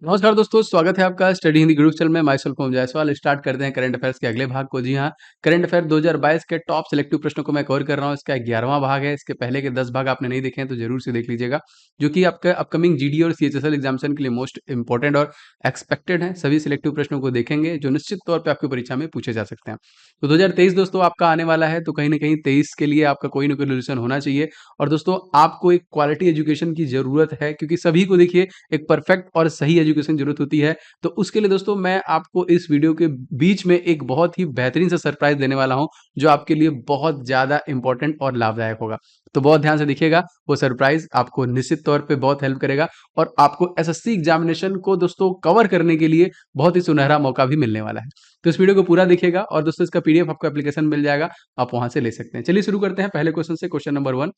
नमस्कार दोस्तों, स्वागत है आपका स्टडी हिंदी ग्रुप चैनल में। Myself Om Jaiswal. Start करते हैं करंट अफेयर्स के अगले भाग को। जी हाँ, करंट अफेयर 2022 के टॉप सिलेक्टिव प्रश्नों को मैं कवर कर रहा हूँ। इसका 11वां भाग है। इसके पहले के 10 भाग आपने नहीं देखे हैं तो जरूर से देख लीजिएगा, जो कि आपका अपकमिंग जीडी और सीएचएसएल एग्जामिनेशन के लिए मोस्ट इंपॉर्टेंट और एक्सपेक्टेड है। सभी सिलेक्टिव प्रश्नों को देखेंगे जो निश्चित तौर पर आपकी परीक्षा में पूछे जा सकते हैं। तो 2023 दोस्तों आपका आने वाला है, तो कहीं ना कहीं 23 के लिए आपका कोई ना कोई रेजोल्यूशन होना चाहिए। और दोस्तों आपको एक क्वालिटी एजुकेशन की जरूरत है, क्योंकि सभी को देखिए एक परफेक्ट और सही एजुकेशन जरूरत होती है। तो उसके लिए दोस्तों मैं आपको इस वीडियो के बीच में एक बहुत ही बेहतरीन सा सरप्राइज देने वाला हूं, जो आपके लिए बहुत ज्यादा इंपॉर्टेंट और लाभदायक होगा। तो बहुत ध्यान से देखिएगा, वो सरप्राइज आपको निश्चित तौर पे बहुत हेल्प करेगा और आपको एसएससी एग्जामिनेशन को दोस्तों कवर करने के लिए बहुत ही सुनहरा मौका भी मिलने वाला है। तो इस वीडियो को पूरा देखिएगा और दोस्तों इसका पीडीएफ आपको एप्लीकेशन मिल जाएगा, आप वहां से ले सकते हैं। चलिए शुरू करते हैं पहले क्वेश्चन से। क्वेश्चन नंबर 1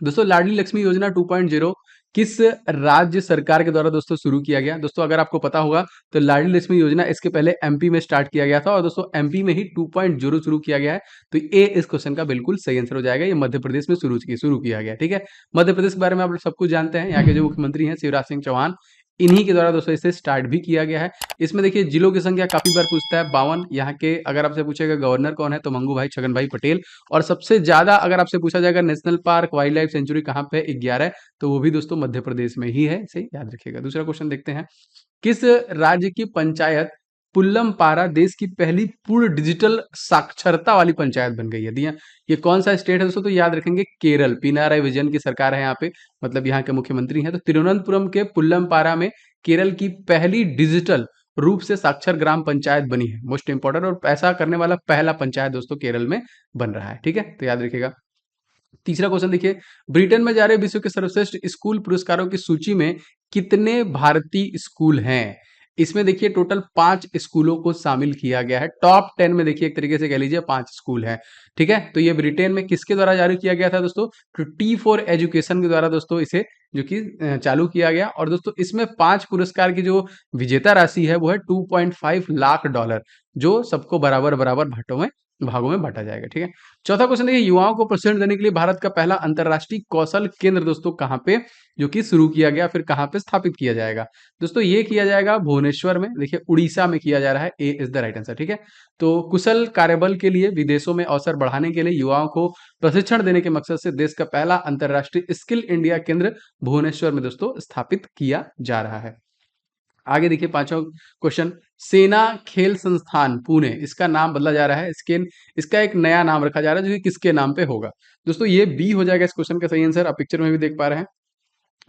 दोस्तों, लाडली लक्ष्मी योजना 2.0 किस राज्य सरकार के द्वारा दोस्तों शुरू किया गया? दोस्तों अगर आपको पता होगा तो लाडली लक्ष्मी योजना इसके पहले एमपी में स्टार्ट किया गया था और दोस्तों एमपी में ही 2.0 शुरू किया गया है। तो ये इस क्वेश्चन का बिल्कुल सही आंसर हो जाएगा। ये मध्य प्रदेश में शुरू किया गया। ठीक है, मध्य प्रदेश के बारे में आप लोग सब कुछ जानते हैं। यहाँ के जो मुख्यमंत्री हैं शिवराज सिंह चौहान, इन्हीं के द्वारा दोस्तों इसे स्टार्ट भी किया गया है। इसमें देखिए जिलों की संख्या काफी बार पूछता है, 52। यहाँ के अगर आपसे पूछेगा गवर्नर कौन है तो मंगू भाई छगन भाई पटेल। और सबसे ज्यादा अगर आपसे पूछा जाएगा national park wild life sanctuary कहाँ पे, 11, तो वो भी दोस्तों मध्य प्रदेश में ही है, इसे याद रखिएगा। दूसरा क्वेश्चन देखते हैं, किस राज्य की पंचायत पुल्लम पारा देश की पहली पूर्ण डिजिटल साक्षरता वाली पंचायत बन गई है? दिया ये कौन सा स्टेट है दोस्तों? तो याद रखेंगे केरल। पिनाराई विजयन की सरकार है यहाँ पे, मतलब यहाँ के मुख्यमंत्री हैं। तो तिरुवनंतपुरम के पुल्लम पारा में केरल की पहली डिजिटल रूप से साक्षर ग्राम पंचायत बनी है। मोस्ट इंपॉर्टेंट और ऐसा करने वाला पहला पंचायत दोस्तों केरल में बन रहा है। ठीक है, तो याद रखिएगा। तीसरा क्वेश्चन देखिए, ब्रिटेन में जा रहे विश्व के सर्वश्रेष्ठ स्कूल पुरस्कारों की सूची में कितने भारतीय स्कूल हैं? इसमें देखिए टोटल 5 स्कूलों को शामिल किया गया है। टॉप 10 में देखिए एक तरीके से कह लीजिए 5 स्कूल हैं। ठीक है, तो ये ब्रिटेन में किसके द्वारा जारी किया गया था दोस्तों? तो टी फॉर एजुकेशन के द्वारा दोस्तों इसे जो कि चालू किया गया। और दोस्तों इसमें 5 पुरस्कार की जो विजेता राशि है वो है $2.5 लाख, जो सबको बराबर बराबर भागों में बांटा जाएगा। ठीक है, चौथा क्वेश्चन देखिए, युवाओं को प्रशिक्षण देने के लिए भारत का पहला अंतरराष्ट्रीय कौशल केंद्र दोस्तों कहाँ पे जो कि शुरू किया गया, फिर कहाँ पे स्थापित किया जाएगा? दोस्तों ये किया जाएगा भुवनेश्वर में, देखिए उड़ीसा में किया जा रहा है। ए इज द राइट आंसर। ठीक है, तो कुशल कार्यबल के लिए विदेशों में अवसर बढ़ाने के लिए युवाओं को प्रशिक्षण देने के मकसद से देश का पहला अंतरराष्ट्रीय स्किल इंडिया केंद्र भुवनेश्वर में दोस्तों स्थापित किया जा रहा है। आगे देखिए पांचवा क्वेश्चन, सेना खेल संस्थान पुणे, इसका नाम बदला जा रहा है। इसका एक नया नाम रखा जा रहा है जो कि किसके नाम पे होगा? दोस्तों ये बी हो जाएगा इस क्वेश्चन का सही आंसर। आप पिक्चर में भी देख पा रहे हैं,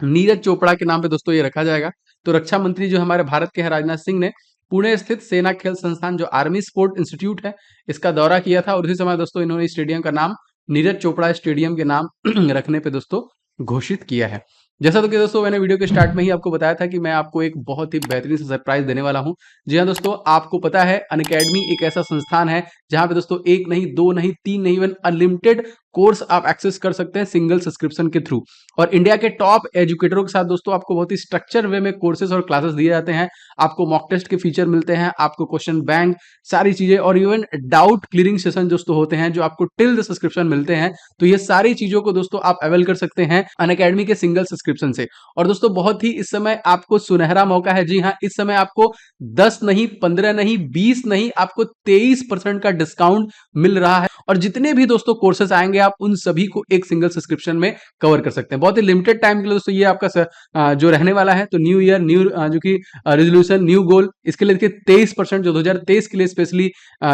नीरज चोपड़ा के नाम पे दोस्तों ये रखा जाएगा। तो रक्षा मंत्री जो हमारे भारत के हैं राजनाथ सिंह ने पुणे स्थित सेना खेल संस्थान जो आर्मी स्पोर्ट इंस्टीट्यूट है इसका दौरा किया था और उसी समय दोस्तों इन्होंने स्टेडियम का नाम नीरज चोपड़ा स्टेडियम के नाम रखने पे दोस्तों घोषित किया है। जैसा तो कि दोस्तों मैंने वीडियो के स्टार्ट में ही आपको बताया था कि मैं आपको एक बहुत ही बेहतरीन सा सरप्राइज देने वाला हूं। जी हाँ दोस्तों, आपको पता है अनअकैडमी एक ऐसा संस्थान है जहां पे दोस्तों एक नहीं, दो नहीं, तीन नहीं, इवन अनलिमिटेड कोर्स आप एक्सेस कर सकते हैं सिंगल सब्सक्रिप्शन के थ्रू। और इंडिया के टॉप एजुकेटरों के साथ दोस्तों आपको बहुत ही स्ट्रक्चर वे में कोर्सेज और क्लासेस दिए जाते हैं। आपको मॉक टेस्ट के फीचर मिलते हैं, आपको क्वेश्चन बैंक, सारी चीजें और इवन डाउट क्लियरिंग सेशन दोस्तों होते हैं जो आपको टिल द सब्सक्रिप्शन मिलते हैं। तो ये सारी चीजों को दोस्तों आप अवेल कर सकते हैं अनअकैडमी के सिंगल सब्सक्रिप्शन से। और दोस्तों बहुत ही इस समय आपको सुनहरा मौका है। जी हाँ, इस समय आपको 10 नहीं, 15 नहीं, 20 नहीं, आपको 23% का डिस्काउंट मिल रहा है। और जितने भी दोस्तों कोर्सेज आएंगे आप उन सभी को एक सिंगल सब्सक्रिप्शन में कवर कर सकते हैं। बहुत ही लिमिटेड टाइम के लिए दोस्तों ये आपका जो रहने वाला है। तो न्यू ईयर न्यू जो कि रेजोल्यूशन न्यू गोल, इसके लिए देखिए 23% जो 2023 के लिए स्पेशली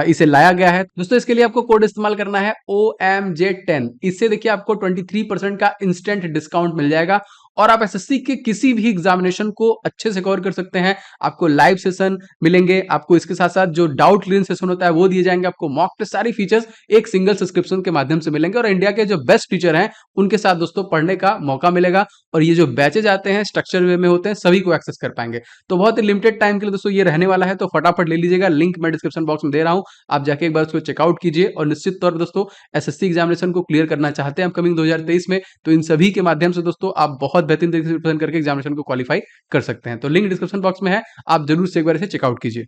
इसे लाया गया है। दोस्तों इसके लिए आपको कोड इस्तेमाल करना है OMJ10। इससे देखिए आपको 23% का इंस्टेंट डिस्काउंट मिल जाएगा और आप एसएससी के किसी भी एग्जामिनेशन को अच्छे से कवर कर सकते हैं। आपको लाइव सेशन मिलेंगे, आपको इसके साथ साथ जो डाउट क्लियरेंस सेशन होता है वो दिए जाएंगे, आपको मॉक टेस्ट, सारी फीचर्स एक सिंगल सब्सक्रिप्शन के माध्यम से मिलेंगे और इंडिया के जो बेस्ट टीचर हैं उनके साथ दोस्तों पढ़ने का मौका मिलेगा। और ये जो बैचेज आते हैं स्ट्रक्चर वे में होते हैं, सभी को एक्सेस कर पाएंगे। तो बहुत ही लिमिटेड टाइम के लिए दोस्तों ये रहने वाला है, तो फटाफट ले लीजिएगा। लिंक मैं डिस्क्रिप्शन बॉक्स में दे रहा हूं, आप जाके एक बार उसको चेकआउट कीजिए। और निश्चित तौर पर दोस्तों एसएससी एग्जामिनेशन को क्लियर करना चाहते हैं अपकमिंग 2023 में, तो इन सभी के माध्यम से दोस्तों आप बहुत बेहतरीन तरीके से प्रिपरेशन करके एग्जामिनेशन को क्वालिफाई कर सकते हैं। तो लिंक डिस्क्रिप्शन बॉक्स में है, आप जरूर से एक बार इसे चेकआउट कीजिए।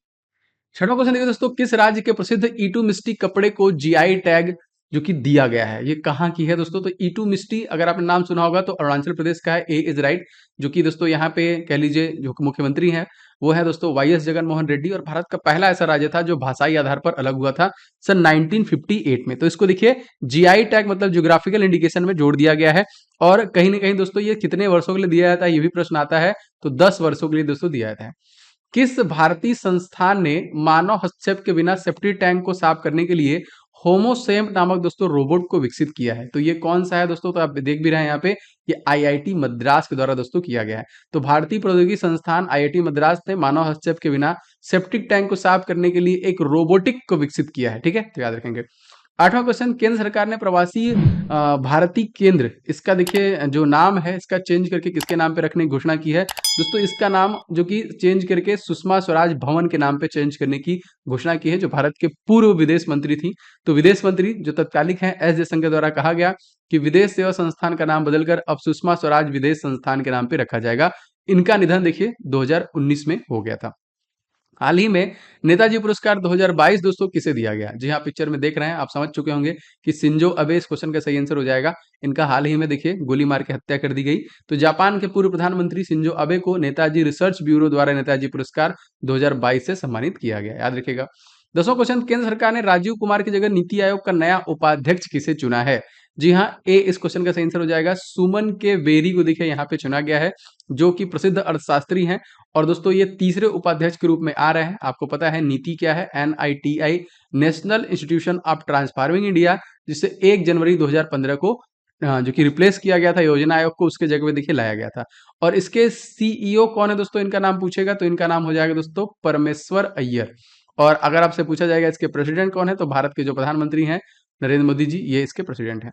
छठवां क्वेश्चन देखिए दोस्तों, किस राज्य के प्रसिद्ध ईटू मिस्टी कपड़े को जीआई टैग जो कि दिया गया है। ये कहाँ की है दोस्तों? तो ईटू मिस्टी अगर आपने नाम सुना होगा तो अरुणाचल प्रदेश का है। ए इज राइट। जो कि दोस्तों यहाँ पे कह लीजिए जो मुख्यमंत्री हैं वो है दोस्तों वाई एस जगन मोहन रेड्डी, और भारत का पहला ऐसा राज्य था जो भाषाई आधार पर अलग हुआ था सन 1958 में। तो इसको देखिए जीआई टैग मतलब ज्योग्राफिकल इंडिकेशन में जोड़ दिया गया है। और कहीं ना कहीं दोस्तों ये कितने वर्षों के लिए दिया जाता है, ये भी प्रश्न आता है। तो 10 वर्षों के लिए दोस्तों दिया जाता है। किस भारतीय संस्थान ने मानव हस्तक्षेप के बिना सेप्टी टैंक को साफ करने के लिए होमोसेम नामक दोस्तों रोबोट को विकसित किया है? तो ये कौन सा है दोस्तों? तो आप देख भी रहे हैं यहाँ पे, ये आईआईटी मद्रास के द्वारा दोस्तों किया गया है। तो भारतीय प्रौद्योगिकी संस्थान आईआईटी मद्रास ने मानव हस्तक्षेप के बिना सेप्टिक टैंक को साफ करने के लिए एक रोबोटिक को विकसित किया है। ठीक है, तो याद रखेंगे। 8वां क्वेश्चन, केंद्र सरकार ने प्रवासी भारतीय केंद्र, इसका देखिए जो नाम है इसका चेंज करके किसके नाम पे रखने की घोषणा की है? दोस्तों इसका नाम जो कि चेंज करके सुषमा स्वराज भवन के नाम पे चेंज करने की घोषणा की है, जो भारत के पूर्व विदेश मंत्री थी। तो विदेश मंत्री जो तत्कालिक हैं एस जयशंकर द्वारा कहा गया कि विदेश सेवा संस्थान का नाम बदलकर अब सुषमा स्वराज विदेश संस्थान के नाम पे रखा जाएगा। इनका निधन देखिए 2019 में हो गया था। हाल ही में नेताजी पुरस्कार 2022 दोस्तों किसे दिया गया? जी हाँ, पिक्चर में देख रहे हैं, आप समझ चुके होंगे कि शिंजो अबे इस क्वेश्चन का सही आंसर हो जाएगा। इनका हाल ही में देखिए गोली मार के हत्या कर दी गई। तो जापान के पूर्व प्रधानमंत्री शिंजो अबे को नेताजी रिसर्च ब्यूरो द्वारा नेताजी पुरस्कार 2022 से सम्मानित किया गया, याद रखिएगा। 10वां क्वेश्चन, केंद्र सरकार ने राजीव कुमार की जगह नीति आयोग का नया उपाध्यक्ष किसे चुना है? जी हाँ, ए इस क्वेश्चन का सही आंसर हो जाएगा। सुमन के वेरी को देखिए यहाँ पे चुना गया है, जो कि प्रसिद्ध अर्थशास्त्री हैं। और दोस्तों ये तीसरे उपाध्यक्ष के रूप में आ रहे हैं। आपको पता है नीति क्या है? NITI, national institution of transforming India, जिसे 1 जनवरी 2015 को जो कि रिप्लेस किया गया था योजना आयोग को, उसके जगह पे देखिए लाया गया था। और इसके सीईओ कौन है दोस्तों? इनका नाम पूछेगा तो इनका नाम हो जाएगा दोस्तों परमेश्वर अय्यर। और अगर आपसे पूछा जाएगा इसके प्रेसिडेंट कौन है, तो भारत के जो प्रधानमंत्री हैं नरेंद्र मोदी जी, ये इसके प्रेसिडेंट हैं।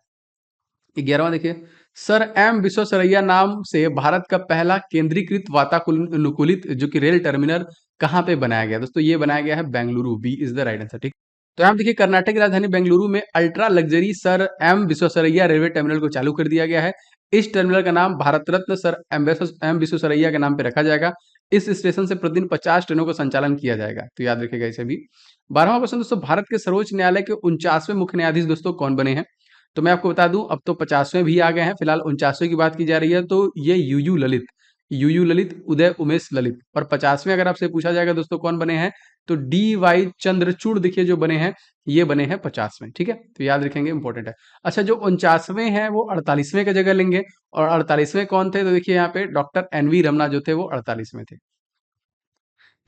11वां देखिए, सर एम विश्वेश्वरैया नाम से भारत का पहला केंद्रीकृत वातानुकूलित जो कि रेल टर्मिनल कहाँ पे बनाया गया? दोस्तों ये बनाया गया है Bengaluru. B is the right answer. ठीक, तो यहाँ देखिए कर्नाटक की राजधानी बेंगलुरु में ultra luxury sir M Visvesvaraya railway terminal को चालू कर दिया गया है। इस टर्मिनल का नाम भारत रत्न सर एम विश्वेश्वरैया के नाम पे रखा जाएगा। इस स्टेशन से प्रतिदिन 50 ट्रेनों का संचालन किया जाएगा, तो याद रखिएगा इसे भी। 12वां क्वेश्चन दोस्तों, भारत के सर्वोच्च न्यायालय के 49वें मुख्य न्यायाधीश दोस्तों कौन बने हैं? तो मैं आपको बता दूं अब तो 50वें भी आ गए हैं, फिलहाल 49वें की बात की जा रही है। तो ये यूयू ललित, उदय उमेश ललित। और 50वें अगर आपसे पूछा जाएगा दोस्तों कौन बने हैं, तो DY चंद्रचूड़ देखिए जो बने हैं, ये बने हैं 50वें। ठीक है, तो याद रखेंगे, इंपॉर्टेंट है। अच्छा, जो 49वें हैं वो 48वें का जगह लेंगे। और 48वें कौन थे? तो देखिए यहाँ पे डॉक्टर NV रमना जो थे वो 48वें थे।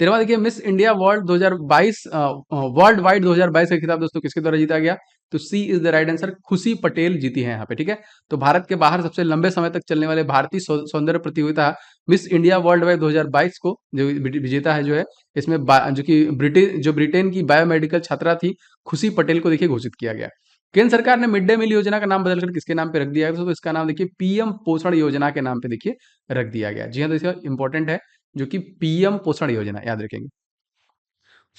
13वां देखिए, miss India world 2022 world wide 2022 का खिताब दोस्तों किसके द्वारा जीता गया? तो सी इज द राइट आंसर, खुशी पटेल जीती है यहाँ पे। ठीक है, तो भारत के बाहर सबसे लंबे समय तक चलने वाले भारतीय सौंदर्य प्रतियोगिता मिस इंडिया वर्ल्ड वाइड 2022 को जो विजेता है जो है इसमें जो कि ब्रिटेन की बायोमेडिकल छात्रा थी खुशी पटेल को देखिए घोषित किया गया। केंद्र सरकार ने मिड डे मील योजना का नाम बदलकर किसके नाम पे रख दिया है? तो इसका नाम देखिए PM पोषण योजना के नाम पे देखिए रख दिया गया। जी हाँ, तो इसका इंपॉर्टेंट है, जो कि PM पोषण योजना, याद रखेंगे।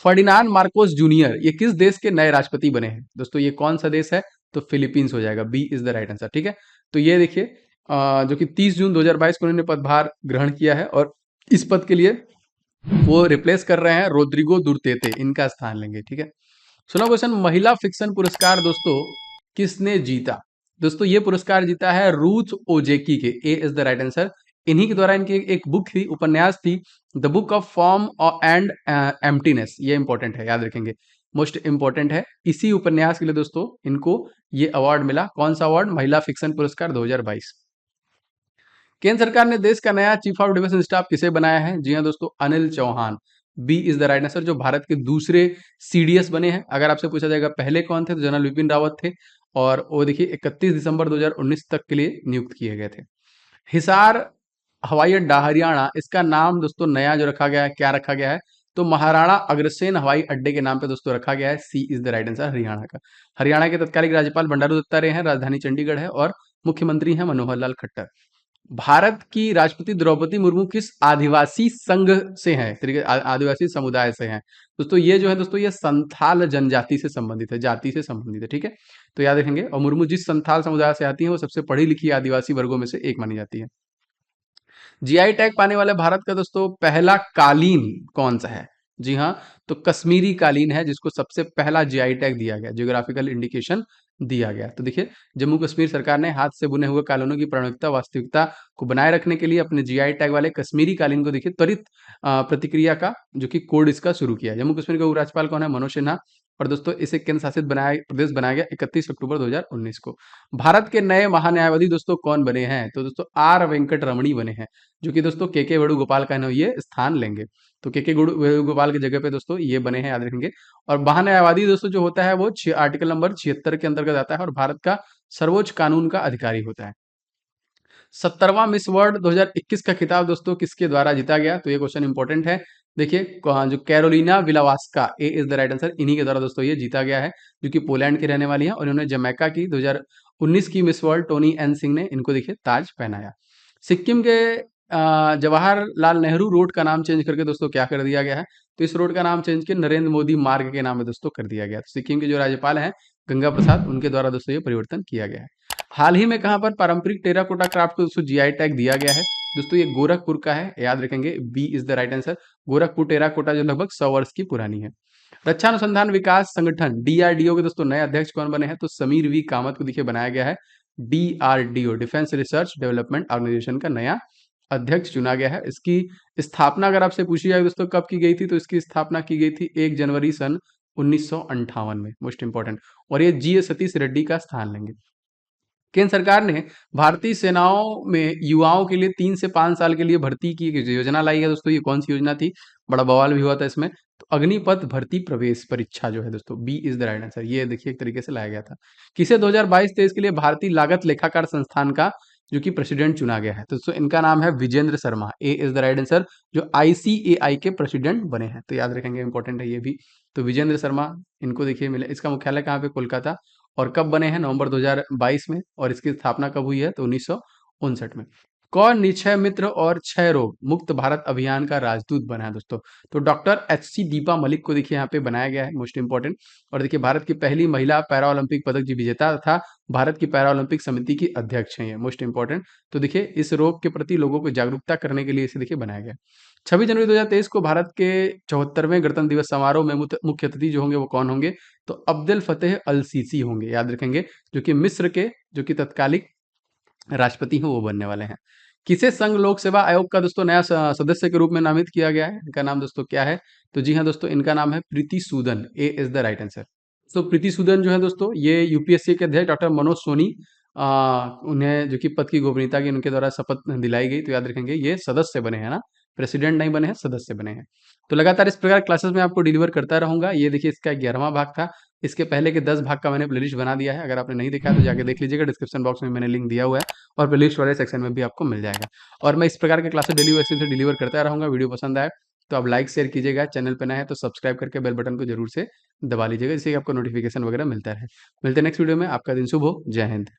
फर्डिनांड मार्कोस जूनियर ये किस देश के नए राष्ट्रपति बने हैं? दोस्तों ये कौन सा देश है? तो फिलीपींस हो जाएगा। B is the right answer. ठीक है, तो ये देखिए जो कि 30 जून 2022 को उन्होंने पदभार ग्रहण किया है, और इस पद के लिए वो रिप्लेस कर रहे हैं रोड्रिगो दुर्तेते, इनका स्थान लेंगे। ठीक है, 16वां क्वेश्चन, महिला फिक्शन पुरस्कार दोस्तों किसने जीता? दोस्तों ये पुरस्कार जीता है रूथ ओजेकी के। ए इज द राइट आंसर। इन्हीं के द्वारा इनकी एक बुक थी, उपन्यास थी, the book of form and emptiness. ये इंपॉर्टेंट है, याद रखेंगे, मोस्ट इंपॉर्टेंट है। इसी उपन्यास के लिए दोस्तों इनको ये अवार्ड मिला। कौन सा अवार्ड? महिला फिक्शन पुरस्कार 2022। केंद्र सरकार ने देश का नया चीफ ऑफ डिफेंस स्टाफ किसे बनाया है? जी हाँ दोस्तों, Anil Chauhan. B is the right answer, जो भारत के दूसरे CDS बने हैं। अगर आपसे पूछा जाएगा पहले कौन थे, तो जनरल विपिन रावत थे, और वो देखिए 31 दिसंबर 2019 तक के लिए नियुक्त किए गए थे। हिसार हवाई अड्डा हरियाणा, इसका नाम दोस्तों नया जो रखा गया है, क्या रखा गया है? तो महाराणा अग्रसेन हवाई अड्डे के नाम पे दोस्तों रखा गया है। C is the right answer, Haryana का। हरियाणा के तत्कालिक राज्यपाल बंडारू दत्तात्रेय हैं, राजधानी चंडीगढ़ है, और मुख्यमंत्री हैं मनोहर लाल खट्टर। भारत की राष्ट्रपति द्रौपदी मुर्मू किस आदिवासी संघ से हैं? तरीके आदिवासी समुदाय से हैं दोस्तों। ये जो है दोस्तों ये संथाल जनजाति से संबंधित है, जाति से संबंधित है। ठीक है, तो याद रखेंगे। और मुर्मू जिस संथाल समुदाय से आती है वो सबसे पढ़ी लिखी आदिवासी वर्गों में से एक मानी जाती है। GI टैग पाने वाले भारत का दोस्तों पहला कालीन कौन सा है? जी हाँ, तो कश्मीरी कालीन है, जिसको सबसे पहला GI टैग दिया गया, जियोग्राफिकल इंडिकेशन दिया गया। तो देखिए, जम्मू कश्मीर सरकार ने हाथ से बुने हुए कालीनों की प्रामाणिकता वास्तविकता को बनाए रखने के लिए अपने जीआई टैग वाले कश्मीरी कालीन को देखिए त्वरित प्रतिक्रिया का जो कि कोड इसका शुरू किया। जम्मू कश्मीर के उपराज्यपाल कौन है? मनोज सिन्हा। और दोस्तों इसे केंद्र शासित बनाया प्रदेश बनाया गया 31 अक्टूबर 2019 को। भारत के नए महान्यायवादी दोस्तों कौन बने हैं? तो दोस्तों आर वेंकट रमणी बने हैं, जो कि दोस्तों के वेणुगोपाल का ना ये स्थान लेंगे। तो के वेणुगोपाल की जगह पे दोस्तों ये बने हैं, याद रखेंगे। और महान्यायवादी दोस्तों जो होता है वो आर्टिकल नंबर 76 के अंतर्गत आता है और भारत का सर्वोच्च कानून का अधिकारी होता है। 70वां मिस वर्ल्ड 2021 का खिताब दोस्तों किसके द्वारा जीता गया? तो ये क्वेश्चन इंपॉर्टेंट है। देखिए जो Carolina Vilavaska, A is the right answer, इन्हीं के द्वारा दोस्तों ये जीता गया है, जो कि पोलैंड की रहने वाली है। और इन्होंने जमैका की 2019 की miss world Tony N Singh ने इनको देखिए ताज पहनाया। सिक्किम के जवाहरलाल नेहरू रोड का नाम चेंज करके दोस्तों क्या कर दिया गया है? तो इस रोड का नाम चेंज के नरेंद्र मोदी मार्ग के नाम में दोस्तों कर दिया गया। तो सिक्किम के जो राज्यपाल हैं गंगा प्रसाद, उनके द्वारा दोस्तों ये परिवर्तन किया गया है। हाल ही में कहां पर पारंपरिक टेराकोटा क्राफ्ट को दोस्तों जीआई टैग दिया गया है? दोस्तों ये गोरखपुर का है, याद रखेंगे, B is the right answer. Gorakhpur terracotta जो लगभग 100 वर्ष की पुरानी है। रक्षा अनुसंधान विकास संगठन डीआरडीओ के दोस्तों नए अध्यक्ष कौन बने हैं? तो समीर वी कामत को देखिए बनाया गया है DRDO, defence research development organisation का नया अध्यक्ष चुना गया है। इसकी स्थापना अगर आपसे पूछी जाए दोस्तों कब की गई थी, तो इसकी स्थापना की गई थी 1 जनवरी सन 1958 में, मोस्ट इंपॉर्टेंट। और ये जी एस सतीश रेड्डी का स्थान लेंगे। केंद्र सरकार ने भारतीय सेनाओं में युवाओं के लिए 3 से 5 साल के लिए भर्ती की एक योजना लाई है दोस्तों। ये कौन सी योजना थी? बड़ा बवाल भी हुआ था इसमें। तो अग्निपथ भर्ती प्रवेश परीक्षा जो है दोस्तों, B is the right answer. ये देखिए एक तरीके से लाया गया था। किसे 2022-23 के लिए भारतीय लागत लेखाकार संस्थान का जो कि प्रेसिडेंट चुना गया है? तो दोस्तों इनका नाम है विजेंद्र शर्मा, ए इज द राइट आंसर, जो आईसीएआई के प्रेसिडेंट बने हैं। तो याद रखेंगे, इंपॉर्टेंट है ये भी। तो विजेंद्र शर्मा, इनको देखिए मिले। इसका मुख्यालय कहाँ पे? कोलकाता। और कब बने हैं? नवंबर 2022 में। और इसकी स्थापना कब हुई है? तो 1959 में। कौन निक्षय मित्र और क्षय रोग मुक्त भारत अभियान का राजदूत बना है दोस्तों? तो doctor H C Deepa Malik को देखिए यहाँ पे बनाया गया है, मोस्ट इंपॉर्टेंट। और देखिए भारत की पहली महिला पैरा ओलंपिक पदक जी विजेता तथा भारत की पैरा ओलंपिक समिति की अध्यक्ष हैं, ये मोस्ट इंपॉर्टेंट। तो देखिए इस रोग के प्रति लोगों को जागरूकता करने के लिए इसे देखिए बनाया गया। 26 जनवरी 2023 को भारत के 74वें गणतंत्र दिवस समारोह में मुख्य अतिथि जो होंगे वो कौन होंगे? तो अब्दुल फतेह अल सीसी होंगे, याद रखेंगे, जो कि मिस्र के जो कि तत्कालिक राष्ट्रपति हैं वो बनने वाले हैं। किसे संघ लोक सेवा आयोग का दोस्तों नया सदस्य के रूप में नामित किया गया है? इनका नाम दोस्तों क्या है? तो जी हाँ दोस्तों, इनका नाम है प्रीति सूदन, ए इज द राइट आंसर। तो प्रीति सूदन जो है दोस्तों, ये यूपीएससी के अध्यक्ष डॉक्टर मनोज सोनी, उन्हें जो कि पद की गोपनीयता की उनके द्वारा शपथ दिलाई गई। तो याद रखेंगे ये सदस्य बने हैं ना, प्रेसिडेंट नहीं बने हैं, सदस्य बने हैं। तो लगातार इस प्रकार क्लासेस में आपको डिलीवर करता रहूंगा। ये देखिए इसका 11वां भाग था। इसके पहले के 10 भाग का मैंने प्लेलिस्ट बना दिया है, अगर आपने नहीं देखा तो जाके देख लीजिएगा, डिस्क्रिप्शन बॉक्स में मैंने लिंक दिया हुआ है और प्लेलिस्ट वाले सेक्शन में भी आपको मिल जाएगा। और मैं इस प्रकार के क्लासेस डेली बेसिस से डिलीवर करता रहूंगा। वीडियो पसंद आए तो आप लाइक शेयर कीजिएगा, चैनल पर नए हैं तो सब्सक्राइब करके बेल बटन को जरूर से दबा लीजिएगा, जिससे कि आपको नोटिफिकेशन वगैरह मिलता रहे। मिलते हैं नेक्स्ट वीडियो में। आपका दिन शुभ हो। जय हिंद।